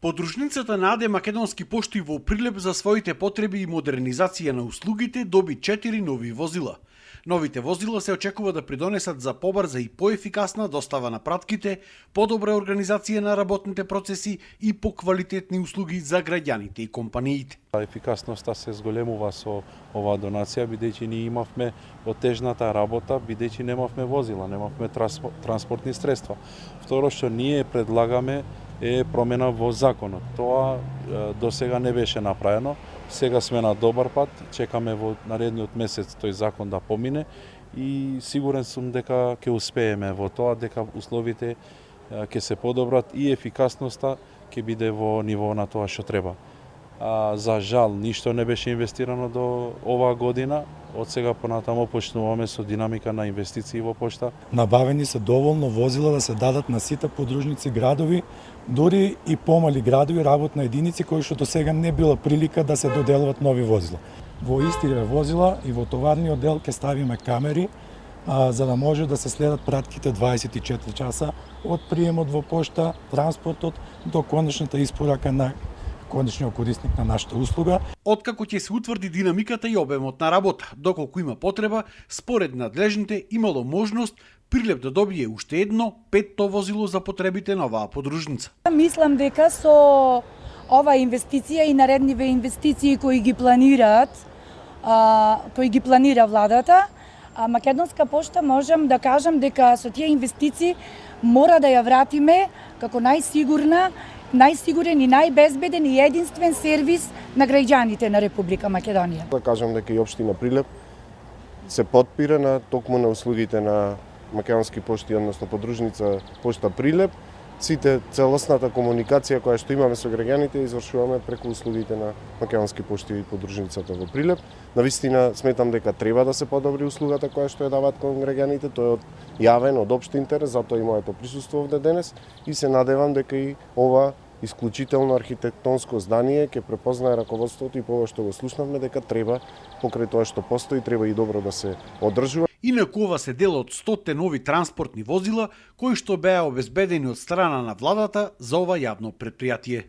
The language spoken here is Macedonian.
Подружницата на АД Македонски пошти во Прилеп за своите потреби и модернизација на услугите доби 4 нови возила. Новите возила се очекува да придонесат за побрза и поефикасна достава на пратките, подобра организација на работните процеси и поквалитетни услуги за граѓаните и компаниите. Ефикасноста се зголемува со оваа донација, бидејќи ние имавме отежната работа, бидејќи немавме возила, немавме транспортни средства. Второ што ние предлагаме е промена во законот. Тоа досега не беше направено. Сега сме на добар пат, чекаме во наредниот месец тој закон да помине и сигурен сум дека ќе успееме во тоа, дека условите ќе се подобрат и ефикасноста ќе биде во ниво на тоа што треба. За жал, ништо не беше инвестирано до оваа година. Од сега понатамо почнуваме со динамика на инвестиции во пошта. Набавени се доволно возила да се дадат на сите подружници градови, дури и помали градови, работни единици кои што до сега не била прилика да се доделуват нови возила. Во истите возила и во товарниот дел ќе ставиме камери, за да може да се следат пратките 24 часа од приемот во пошта, транспортот до конечната испорака на конечниот корисник на нашата услуга. Откако ќе се утврди динамиката и обемот на работа, доколку има потреба, според надлежните имало можност Прилеп да добие уште едно 5-то возило за потребите на оваа подружница. Мислам дека со ова инвестиција и наредниве инвестиции кои ги планира владата, Македонска пошта можам да кажам дека со тие инвестиции мора да ја вратиме како најсигурен и најбезбеден и единствен сервис на граѓаните на Република Македонија. Да кажам дека и општина Прилеп се потпира на токму на услугите на Македонски пошти, односно подружница Пошта Прилеп. Сите целосната комуникација која што имаме со граѓаните извршуваме преку услугите на Македонски пошти и подружницата во Прилеп. Навистина сметам дека треба да се подобри услугата која што ја даваат кон граѓаните, тоа е од јавен, од општ интерес, затоа и моето присуство овде денес и се надевам дека и ова исклучително архитектонско здание ќе препознае раководството и по ова што го слушнавме дека треба покрај тоа што постои треба и добро да се одржува. Инаку ова се дел од 100 нови транспортни возила кои што беа обезбедени од страна на владата за ова јавно претпријатие.